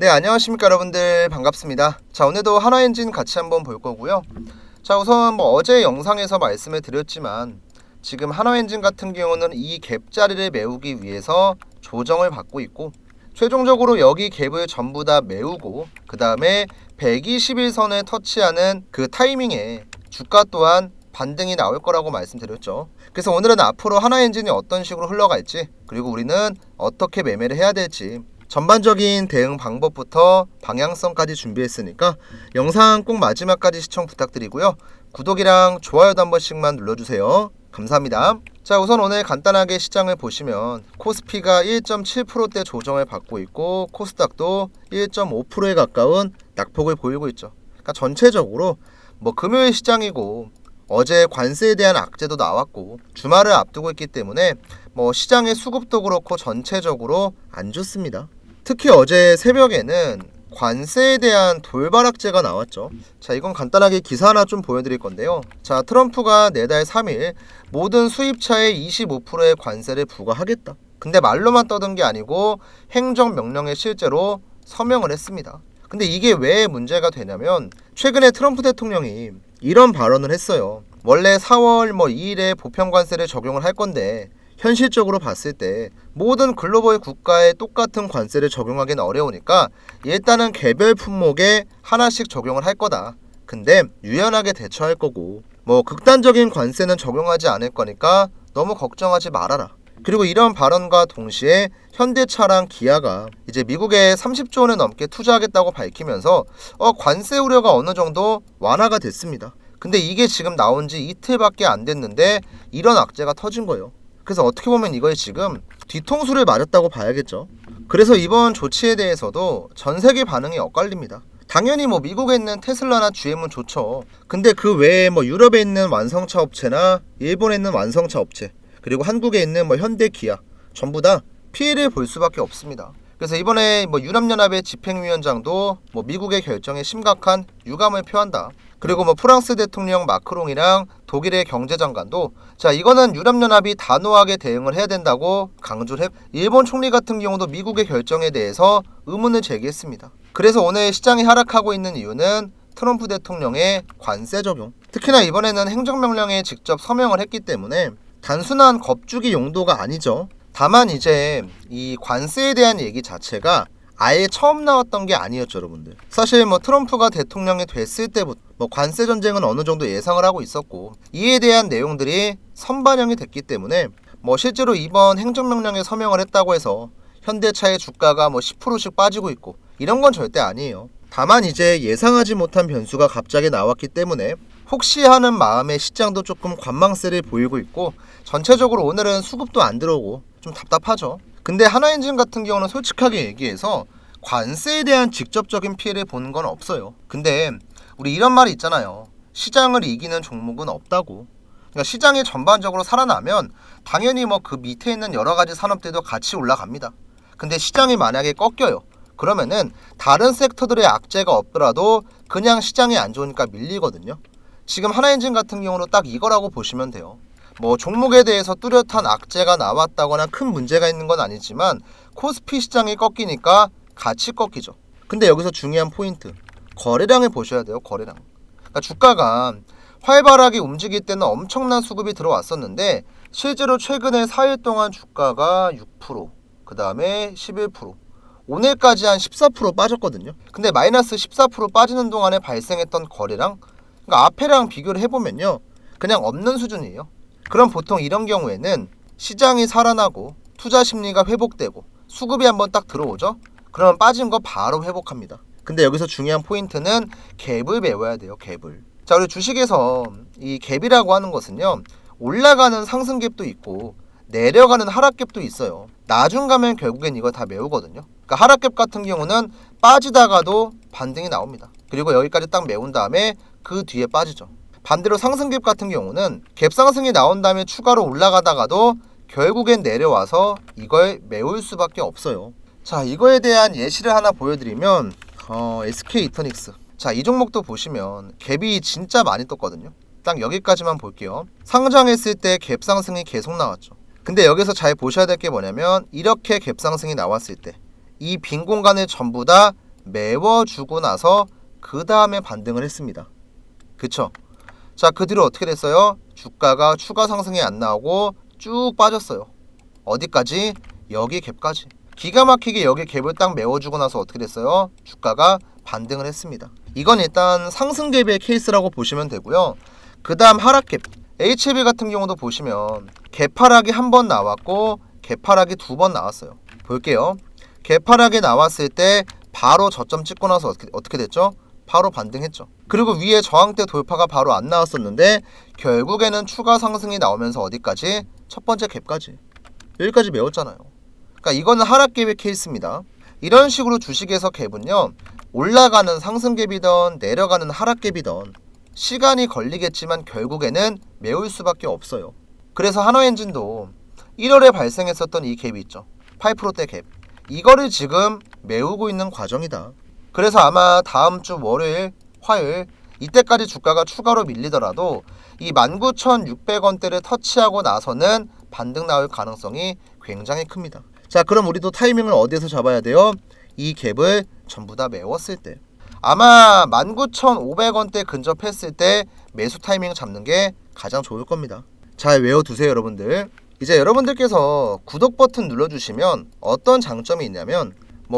네, 안녕하십니까 여러분들, 반갑습니다. 자, 오늘도 하나엔진 같이 한번 볼 거고요. 자, 우선 어제 영상에서 말씀을 드렸지만 지금 하나엔진 같은 경우는 이 갭자리를 메우기 위해서 조정을 받고 있고, 최종적으로 여기 갭을 전부 다 메우고 그 다음에 121선을 터치하는 그 타이밍에 주가 또한 반등이 나올 거라고 말씀드렸죠. 그래서 오늘은 앞으로 하나엔진이 어떤 식으로 흘러갈지, 그리고 우리는 어떻게 매매를 해야 될지 전반적인 대응 방법부터 방향성까지 준비했으니까 영상 꼭 마지막까지 시청 부탁드리고요. 구독이랑 좋아요도 한 번씩만 눌러주세요. 감사합니다. 자, 우선 오늘 간단하게 시장을 보시면 코스피가 1.7%대 조정을 받고 있고 코스닥도 1.5%에 가까운 낙폭을 보이고 있죠. 그러니까 전체적으로 금요일 시장이고 어제 관세에 대한 악재도 나왔고 주말을 앞두고 있기 때문에 시장의 수급도 그렇고 전체적으로 안 좋습니다. 특히 어제 새벽에는 관세에 대한 돌발 악재가 나왔죠. 자, 이건 간단하게 기사 하나 좀 보여드릴 건데요. 자, 트럼프가 내달 3일 모든 수입차에 25%의 관세를 부과하겠다. 근데 말로만 떠든 게 아니고 행정명령에 실제로 서명을 했습니다. 근데 이게 왜 문제가 되냐면 최근에 트럼프 대통령이 이런 발언을 했어요. 원래 4월 2일에 보편관세를 적용을 할 건데 현실적으로 봤을 때 모든 글로벌 국가에 똑같은 관세를 적용하기는 어려우니까 일단은 개별 품목에 하나씩 적용을 할 거다. 근데 유연하게 대처할 거고 극단적인 관세는 적용하지 않을 거니까 너무 걱정하지 말아라. 그리고 이런 발언과 동시에 현대차랑 기아가 이제 미국에 30조 원을 넘게 투자하겠다고 밝히면서 관세 우려가 어느 정도 완화가 됐습니다. 근데 이게 지금 나온 지 이틀밖에 안 됐는데 이런 악재가 터진 거예요. 그래서 어떻게 보면 이거에 지금 뒤통수를 맞았다고 봐야겠죠. 그래서 이번 조치에 대해서도 전 세계 반응이 엇갈립니다. 당연히 미국에 있는 테슬라나 GM은 좋죠. 근데 그 외에 유럽에 있는 완성차 업체나 일본에 있는 완성차 업체, 그리고 한국에 있는 현대, 기아 전부 다 피해를 볼 수밖에 없습니다. 그래서 이번에 유럽연합의 집행위원장도 미국의 결정에 심각한 유감을 표한다. 그리고 프랑스 대통령 마크롱이랑 독일의 경제장관도 자, 이거는 유럽연합이 단호하게 대응을 해야 된다고 강조를 했고, 일본 총리 같은 경우도 미국의 결정에 대해서 의문을 제기했습니다. 그래서 오늘 시장이 하락하고 있는 이유는 트럼프 대통령의 관세 적용, 특히나 이번에는 행정명령에 직접 서명을 했기 때문에 단순한 겁주기 용도가 아니죠. 다만 이제 이 관세에 대한 얘기 자체가 아예 처음 나왔던 게 아니었죠, 여러분들. 사실 트럼프가 대통령이 됐을 때부터 관세 전쟁은 어느 정도 예상을 하고 있었고 이에 대한 내용들이 선반영이 됐기 때문에 실제로 이번 행정명령에 서명을 했다고 해서 현대차의 주가가 10%씩 빠지고 있고 이런 건 절대 아니에요. 다만 이제 예상하지 못한 변수가 갑자기 나왔기 때문에 혹시 하는 마음에 시장도 조금 관망세를 보이고 있고 전체적으로 오늘은 수급도 안 들어오고 좀 답답하죠. 근데 하나엔진 같은 경우는 솔직하게 얘기해서 관세에 대한 직접적인 피해를 보는 건 없어요. 근데 우리 이런 말이 있잖아요. 시장을 이기는 종목은 없다고. 그러니까 시장이 전반적으로 살아나면 당연히 그 밑에 있는 여러 가지 산업들도 같이 올라갑니다. 근데 시장이 만약에 꺾여요. 그러면은 다른 섹터들의 악재가 없더라도 그냥 시장이 안 좋으니까 밀리거든요. 지금 하나엔진 같은 경우는 딱 이거라고 보시면 돼요. 종목에 대해서 뚜렷한 악재가 나왔다거나 큰 문제가 있는 건 아니지만 코스피 시장이 꺾이니까 같이 꺾이죠. 근데 여기서 중요한 포인트, 거래량을 보셔야 돼요. 거래량. 그러니까 주가가 활발하게 움직일 때는 엄청난 수급이 들어왔었는데 실제로 최근에 4일 동안 주가가 6%, 그 다음에 11%, 오늘까지 한 14% 빠졌거든요. 근데 마이너스 14% 빠지는 동안에 발생했던 거래량, 그러니까 앞에랑 비교를 해보면요, 그냥 없는 수준이에요. 그럼 보통 이런 경우에는 시장이 살아나고 투자 심리가 회복되고 수급이 한번 딱 들어오죠. 그러면 빠진 거 바로 회복합니다. 근데 여기서 중요한 포인트는 갭을 메워야 돼요. 갭을. 자, 우리 주식에서 이 갭이라고 하는 것은요, 올라가는 상승 갭도 있고 내려가는 하락 갭도 있어요. 나중 가면 결국엔 이걸 다 메우거든요. 그러니까 하락 갭 같은 경우는 빠지다가도 반등이 나옵니다. 그리고 여기까지 딱 메운 다음에 그 뒤에 빠지죠. 반대로 상승갭 같은 경우는 갭 상승이 나온 다음에 추가로 올라가다가도 결국엔 내려와서 이걸 메울 수밖에 없어요. 자, 이거에 대한 예시를 하나 보여드리면 SK 이터닉스. 자, 이 종목도 보시면 갭이 진짜 많이 떴거든요. 딱 여기까지만 볼게요. 상장했을 때 갭 상승이 계속 나왔죠. 근데 여기서 잘 보셔야 될 게 뭐냐면 이렇게 갭 상승이 나왔을 때 이 빈 공간을 전부 다 메워주고 나서 그 다음에 반등을 했습니다. 그쵸? 자, 그 뒤로 어떻게 됐어요? 주가가 추가 상승이 안 나오고 쭉 빠졌어요. 어디까지? 여기 갭까지. 기가 막히게 여기 갭을 딱 메워주고 나서 어떻게 됐어요? 주가가 반등을 했습니다. 이건 일단 상승 갭의 케이스라고 보시면 되고요. 그 다음 하락 갭. HB 같은 경우도 보시면 개파락이 한 번 나왔고 개파락이 두 번 나왔어요. 볼게요. 개파락이 나왔을 때 바로 저점 찍고 나서 어떻게 됐죠? 바로 반등했죠. 그리고 위에 저항대 돌파가 바로 안 나왔었는데 결국에는 추가 상승이 나오면서 어디까지? 첫 번째 갭까지. 여기까지 메웠잖아요. 그러니까 이거는 하락 갭의 케이스입니다. 이런 식으로 주식에서 갭은요, 올라가는 상승 갭이든 내려가는 하락 갭이든 시간이 걸리겠지만 결국에는 메울 수밖에 없어요. 그래서 한화엔진도 1월에 발생했었던 이 갭이 있죠. 8%대 갭. 이거를 지금 메우고 있는 과정이다. 그래서 아마 다음 주 월요일, 화요일 이때까지 주가가 추가로 밀리더라도 이 19,600원대를 터치하고 나서는 반등 나올 가능성이 굉장히 큽니다. 자, 그럼 우리도 타이밍을 어디에서 잡아야 돼요? 이 갭을 전부 다 메웠을 때. 아마 19,500원대 근접했을 때 매수 타이밍 잡는 게 가장 좋을 겁니다. 잘 외워두세요, 여러분들. 이제 여러분들께서 구독 버튼 눌러주시면 어떤 장점이 있냐면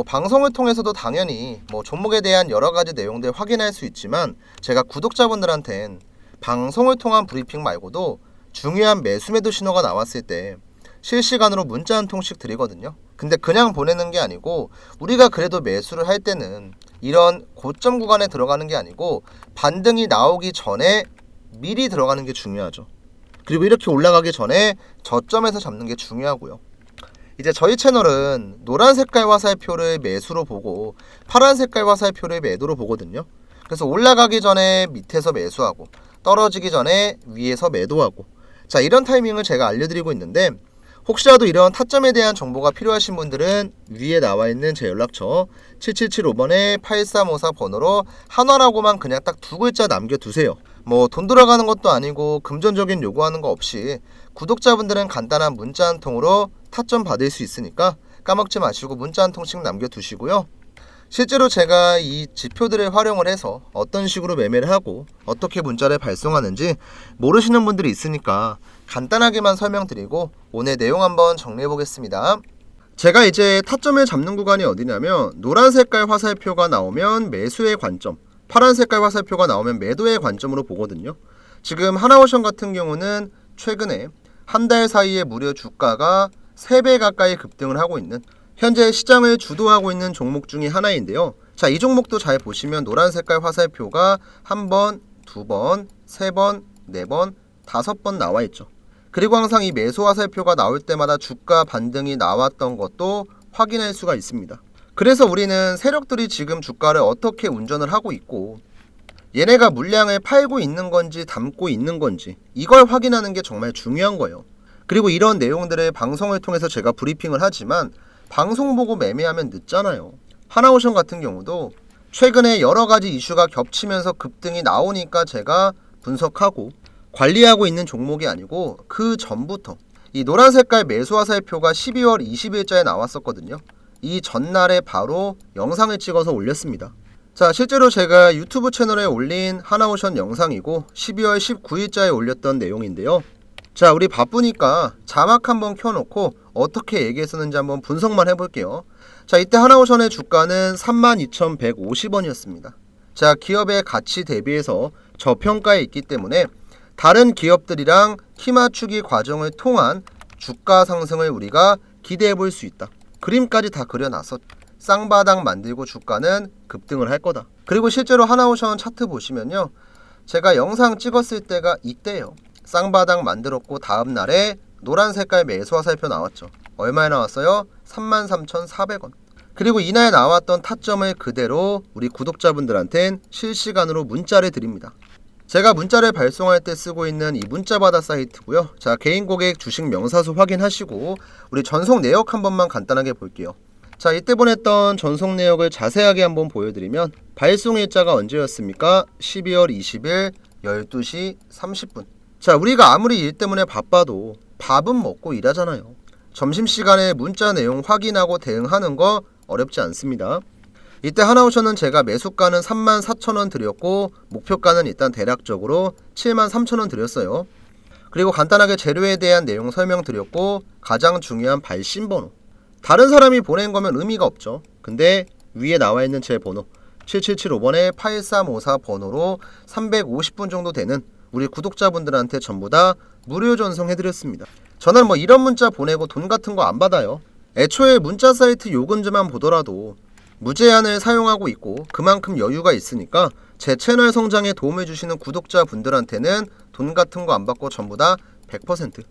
방송을 통해서도 당연히 종목에 대한 여러 가지 내용들 확인할 수 있지만 제가 구독자분들한텐 방송을 통한 브리핑 말고도 중요한 매수 매도 신호가 나왔을 때 실시간으로 문자 한 통씩 드리거든요. 근데 그냥 보내는 게 아니고 우리가 그래도 매수를 할 때는 이런 고점 구간에 들어가는 게 아니고 반등이 나오기 전에 미리 들어가는 게 중요하죠. 그리고 이렇게 올라가기 전에 저점에서 잡는 게 중요하고요. 이제 저희 채널은 노란 색깔 화살표를 매수로 보고 파란 색깔 화살표를 매도로 보거든요. 그래서 올라가기 전에 밑에서 매수하고 떨어지기 전에 위에서 매도하고, 자, 이런 타이밍을 제가 알려드리고 있는데 혹시라도 이런 타점에 대한 정보가 필요하신 분들은 위에 나와 있는 제 연락처 7775번에 8354 번호로 한화라고만 그냥 딱 두 글자 남겨두세요. 돈 들어가는 것도 아니고 금전적인 요구하는 거 없이 구독자분들은 간단한 문자 한 통으로 타점 받을 수 있으니까 까먹지 마시고 문자 한 통씩 남겨두시고요. 실제로 제가 이 지표들을 활용을 해서 어떤 식으로 매매를 하고 어떻게 문자를 발송하는지 모르시는 분들이 있으니까 간단하게만 설명드리고 오늘 내용 한번 정리해 보겠습니다. 제가 이제 타점을 잡는 구간이 어디냐면 노란 색깔 화살표가 나오면 매수의 관점, 파란 색깔 화살표가 나오면 매도의 관점으로 보거든요. 지금 하나오션 같은 경우는 최근에 한 달 사이에 무려 주가가 3배 가까이 급등을 하고 있는 현재 시장을 주도하고 있는 종목 중에 하나인데요. 자, 이 종목도 잘 보시면 노란 색깔 화살표가 한 번, 두 번, 세 번, 네 번, 5번 나와 있죠. 그리고 항상 이 매수 화살표가 나올 때마다 주가 반등이 나왔던 것도 확인할 수가 있습니다. 그래서 우리는 세력들이 지금 주가를 어떻게 운전을 하고 있고 얘네가 물량을 팔고 있는 건지 담고 있는 건지 이걸 확인하는 게 정말 중요한 거예요. 그리고 이런 내용들을 방송을 통해서 제가 브리핑을 하지만 방송 보고 매매하면 늦잖아요. 하나오션 같은 경우도 최근에 여러 가지 이슈가 겹치면서 급등이 나오니까 제가 분석하고 관리하고 있는 종목이 아니고 그 전부터 이 노란 색깔 매수 화살표가 12월 20일자에 나왔었거든요. 이 전날에 바로 영상을 찍어서 올렸습니다. 자, 실제로 제가 유튜브 채널에 올린 하나오션 영상이고 12월 19일자에 올렸던 내용인데요. 자, 우리 바쁘니까 자막 한번 켜놓고 어떻게 얘기했었는지 한번 분석만 해볼게요. 자, 이때 하나오션의 주가는 32,150원이었습니다. 자, 기업의 가치 대비해서 저평가에 있기 때문에 다른 기업들이랑 키 맞추기 과정을 통한 주가 상승을 우리가 기대해 볼 수 있다. 그림까지 다 그려놔서 쌍바닥 만들고 주가는 급등을 할 거다. 그리고 실제로 하나오션 차트 보시면요, 제가 영상 찍었을 때가 이때예요. 쌍바닥 만들었고 다음 날에 노란 색깔 매수 화살표 나왔죠. 얼마에 나왔어요? 33,400원. 그리고 이날 나왔던 타점을 그대로 우리 구독자분들한텐 실시간으로 문자를 드립니다. 제가 문자를 발송할 때 쓰고 있는 이 문자바다 사이트고요. 자, 개인 고객 주식 명사수 확인하시고 우리 전송 내역 한 번만 간단하게 볼게요. 자, 이때 보냈던 전송 내역을 자세하게 한번 보여드리면 발송 일자가 언제였습니까? 12월 20일 12시 30분. 자, 우리가 아무리 일 때문에 바빠도 밥은 먹고 일하잖아요. 점심시간에 문자 내용 확인하고 대응하는 거 어렵지 않습니다. 이때 하나오션은 제가 매수가는 34,000원 드렸고 목표가는 일단 대략적으로 73,000원 드렸어요. 그리고 간단하게 재료에 대한 내용 설명드렸고 가장 중요한 발신번호, 다른 사람이 보낸 거면 의미가 없죠. 근데 위에 나와 있는 제 번호 7775번에 8354 번호로 350분 정도 되는 우리 구독자분들한테 전부 다 무료 전송해드렸습니다. 저는 뭐 이런 문자 보내고 돈 같은 거 안 받아요. 애초에 문자 사이트 요금제만 보더라도 무제한을 사용하고 있고 그만큼 여유가 있으니까 제 채널 성장에 도움해주시는 구독자분들한테는 돈 같은 거 안 받고 전부 다 100%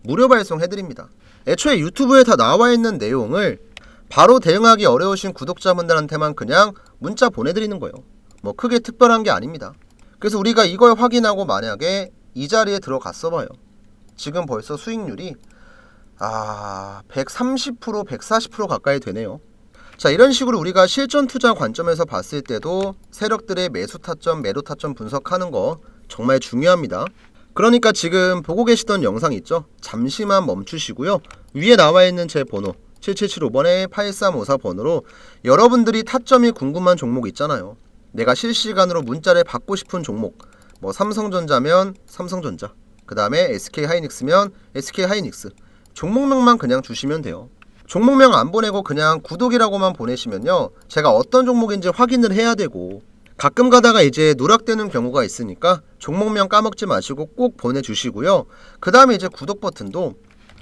무료 발송해드립니다. 애초에 유튜브에 다 나와 있는 내용을 바로 대응하기 어려우신 구독자분들한테만 그냥 문자 보내드리는 거예요. 뭐 크게 특별한 게 아닙니다. 그래서 우리가 이걸 확인하고 만약에 이 자리에 들어갔어 봐요. 지금 벌써 수익률이 130%, 140% 가까이 되네요. 자, 이런 식으로 우리가 실전 투자 관점에서 봤을 때도 세력들의 매수 타점, 매도 타점 분석하는 거 정말 중요합니다. 그러니까 지금 보고 계시던 영상 있죠? 잠시만 멈추시고요. 위에 나와 있는 제 번호 7775번에 8354 번호로 여러분들이 타점이 궁금한 종목 있잖아요. 내가 실시간으로 문자를 받고 싶은 종목, 뭐 삼성전자면 삼성전자, 그 다음에 SK하이닉스면 SK하이닉스, 종목명만 그냥 주시면 돼요. 종목명 안 보내고 그냥 구독이라고만 보내시면요, 제가 어떤 종목인지 확인을 해야 되고 가끔 가다가 이제 누락되는 경우가 있으니까 종목명 까먹지 마시고 꼭 보내주시고요. 그 다음에 이제 구독 버튼도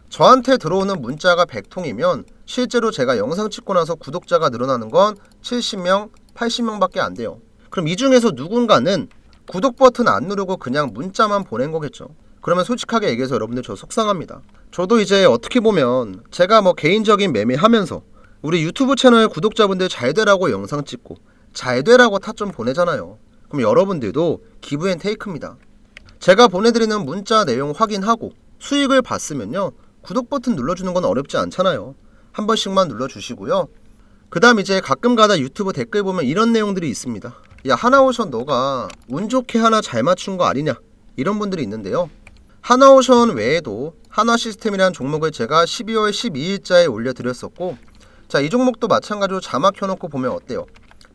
저한테 들어오는 문자가 100통이면 실제로 제가 영상 찍고 나서 구독자가 늘어나는 건 70명, 80명밖에 안 돼요. 그럼 이 중에서 누군가는 구독 버튼 안 누르고 그냥 문자만 보낸 거겠죠. 그러면 솔직하게 얘기해서 여러분들 저 속상합니다. 저도 이제 어떻게 보면 제가 뭐 개인적인 매매하면서 우리 유튜브 채널 구독자분들 잘 되라고 영상 찍고 잘 되라고 타점 보내잖아요. 그럼 여러분들도 기브 앤 테이크입니다. 제가 보내드리는 문자 내용 확인하고 수익을 봤으면요, 구독 버튼 눌러주는 건 어렵지 않잖아요. 한 번씩만 눌러주시고요. 그 다음 이제 가끔가다 유튜브 댓글 보면 이런 내용들이 있습니다. 야, 하나오션 너가 운 좋게 하나 잘 맞춘 거 아니냐, 이런 분들이 있는데요. 하나오션 외에도 하나시스템이라는 종목을 제가 12월 12일자에 올려드렸었고, 자, 이 종목도 마찬가지로 자막 켜놓고 보면 어때요?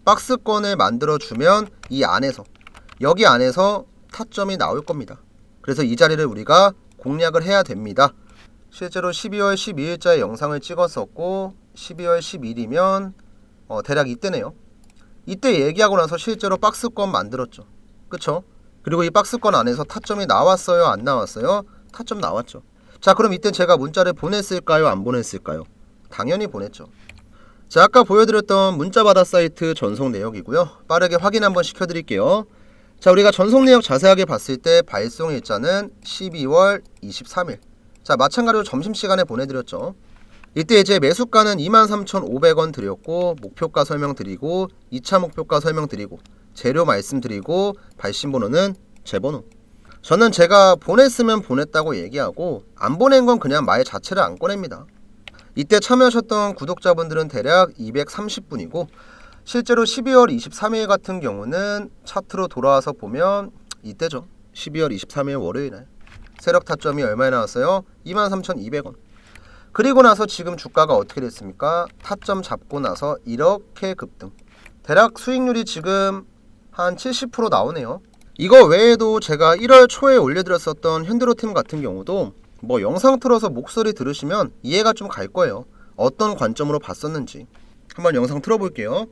박스권을 만들어주면 이 안에서, 여기 안에서 타점이 나올 겁니다. 그래서 이 자리를 우리가 공략을 해야 됩니다. 실제로 12월 12일자에 영상을 찍었었고 12월 10일이면 대략 이때네요. 이때 얘기하고 나서 실제로 박스권 만들었죠. 그쵸? 그리고 이 박스권 안에서 타점이 나왔어요, 안 나왔어요? 타점 나왔죠. 자, 그럼 이때 제가 문자를 보냈을까요, 안 보냈을까요? 당연히 보냈죠. 자, 아까 보여드렸던 문자바다 사이트 전송 내역이고요. 빠르게 확인 한번 시켜드릴게요. 자, 우리가 전송 내역 자세하게 봤을 때 발송 일자는 12월 23일. 자, 마찬가지로 점심시간에 보내드렸죠. 이때 이제 매수가는 23,500원 드렸고 목표가 설명드리고 2차 목표가 설명드리고 재료 말씀드리고 발신번호는 제 번호. 저는 제가 보냈으면 보냈다고 얘기하고 안 보낸 건 그냥 말 자체를 안 꺼냅니다. 이때 참여하셨던 구독자분들은 대략 230분이고 실제로 12월 23일 같은 경우는 차트로 돌아와서 보면 이때죠. 12월 23일 월요일날 세력 타점이 얼마에 나왔어요? 23,200원. 그리고 나서 지금 주가가 어떻게 됐습니까? 타점 잡고 나서 이렇게 급등. 대략 수익률이 지금 한 70% 나오네요. 이거 외에도 제가 1월 초에 올려드렸었던 현대로템 같은 경우도 뭐 영상 틀어서 목소리 들으시면 이해가 좀 갈 거예요. 어떤 관점으로 봤었는지. 한번 영상 틀어볼게요.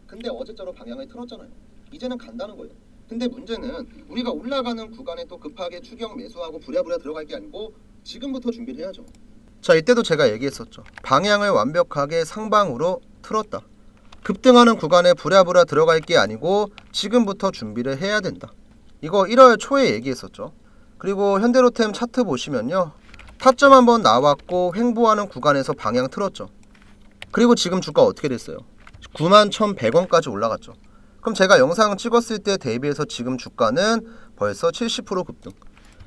근데 어제처럼 방향을 틀었잖아요. 이제는 간다는 거예요. 근데 문제는 우리가 올라가는 구간에 또 급하게 추격 매수하고 부랴부랴 들어갈 게 아니고 지금부터 준비를 해야죠. 자, 이때도 제가 얘기했었죠. 방향을 완벽하게 상방으로 틀었다. 급등하는 구간에 부랴부랴 들어갈 게 아니고 지금부터 준비를 해야 된다. 이거 1월 초에 얘기했었죠. 그리고 현대로템 차트 보시면요, 타점 한번 나왔고 횡보하는 구간에서 방향 틀었죠. 그리고 지금 주가 어떻게 됐어요? 91,100원까지 올라갔죠. 그럼 제가 영상 찍었을 때 대비해서 지금 주가는 벌써 70% 급등.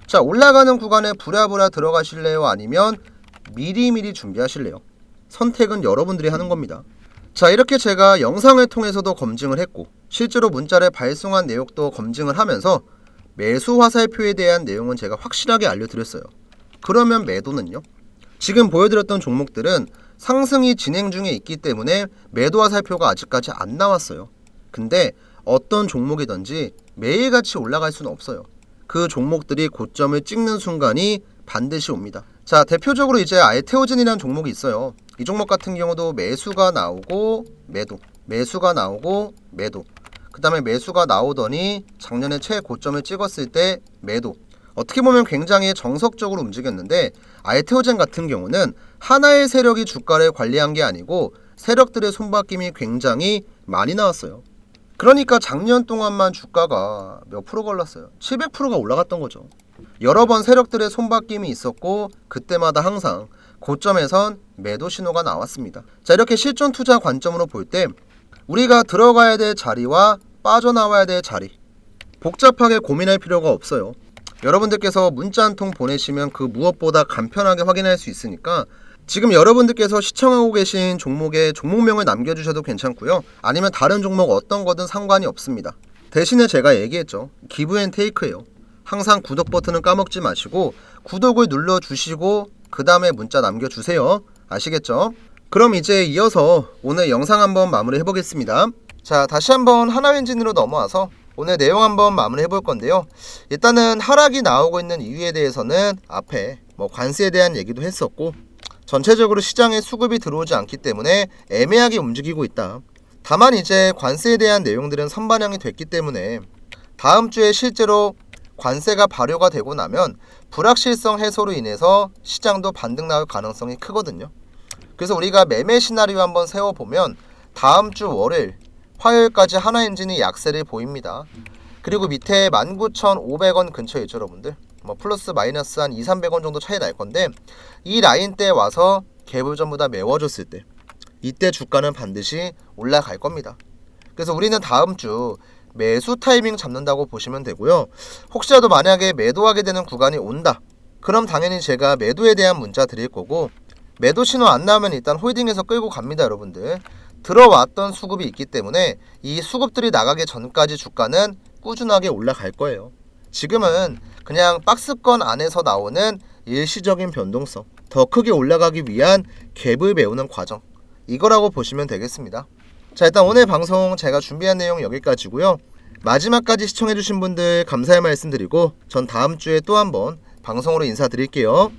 자, 올라가는 구간에 부랴부랴 들어가실래요? 아니면 미리미리 준비하실래요? 선택은 여러분들이 하는 겁니다. 자, 이렇게 제가 영상을 통해서도 검증을 했고 실제로 문자를 발송한 내역도 검증을 하면서 매수 화살표에 대한 내용은 제가 확실하게 알려드렸어요. 그러면 매도는요? 지금 보여드렸던 종목들은 상승이 진행 중에 있기 때문에 매도와 살표가 아직까지 안 나왔어요. 근데 어떤 종목이든지 매일같이 올라갈 수는 없어요. 그 종목들이 고점을 찍는 순간이 반드시 옵니다. 자, 대표적으로 이제 알테오젠이라는 종목이 있어요. 이 종목 같은 경우도 매수가 나오고 매도, 매수가 나오고 매도, 그 다음에 매수가 나오더니 작년에 최고점을 찍었을 때 매도. 어떻게 보면 굉장히 정석적으로 움직였는데, 알테오젠 같은 경우는 하나의 세력이 주가를 관리한 게 아니고 세력들의 손바뀜이 굉장히 많이 나왔어요. 그러니까 작년 동안만 주가가 몇 프로가 올랐어요? 700%가 올라갔던 거죠. 여러 번 세력들의 손바뀜이 있었고 그때마다 항상 고점에선 매도 신호가 나왔습니다. 자, 이렇게 실존 투자 관점으로 볼 때 우리가 들어가야 될 자리와 빠져나와야 될 자리, 복잡하게 고민할 필요가 없어요. 여러분들께서 문자 한 통 보내시면 그 무엇보다 간편하게 확인할 수 있으니까 지금 여러분들께서 시청하고 계신 종목의 종목명을 남겨주셔도 괜찮고요. 아니면 다른 종목 어떤 거든 상관이 없습니다. 대신에 제가 얘기했죠. 기브 앤 테이크예요. 항상 구독 버튼은 까먹지 마시고 구독을 눌러주시고 그 다음에 문자 남겨주세요. 아시겠죠? 그럼 이제 이어서 오늘 영상 한번 마무리 해보겠습니다. 자, 다시 한번 하나엔진으로 넘어와서 오늘 내용 한번 마무리 해볼 건데요. 일단은 하락이 나오고 있는 이유에 대해서는 앞에 관세에 대한 얘기도 했었고, 전체적으로 시장에 수급이 들어오지 않기 때문에 애매하게 움직이고 있다. 다만 이제 관세에 대한 내용들은 선반영이 됐기 때문에 다음 주에 실제로 관세가 발효가 되고 나면 불확실성 해소로 인해서 시장도 반등 나올 가능성이 크거든요. 그래서 우리가 매매 시나리오 한번 세워보면 다음 주 월요일, 화요일까지 하나엔진이 약세를 보입니다. 그리고 밑에 19,500원 근처에 있죠, 여러분들. 플러스 마이너스 한 200~300원 정도 차이 날 건데, 이 라인 때 와서 갭을 전부 다 메워줬을 때 이때 주가는 반드시 올라갈 겁니다. 그래서 우리는 다음 주 매수 타이밍 잡는다고 보시면 되고요. 혹시라도 만약에 매도하게 되는 구간이 온다, 그럼 당연히 제가 매도에 대한 문자 드릴 거고, 매도 신호 안 나오면 일단 홀딩해서 끌고 갑니다. 여러분들, 들어왔던 수급이 있기 때문에 이 수급들이 나가기 전까지 주가는 꾸준하게 올라갈 거예요. 지금은 그냥 박스권 안에서 나오는 일시적인 변동성, 더 크게 올라가기 위한 갭을 메우는 과정, 이거라고 보시면 되겠습니다. 자, 일단 오늘 방송 제가 준비한 내용 여기까지고요. 마지막까지 시청해주신 분들 감사의 말씀 드리고 전 다음 주에 또 한번 방송으로 인사드릴게요.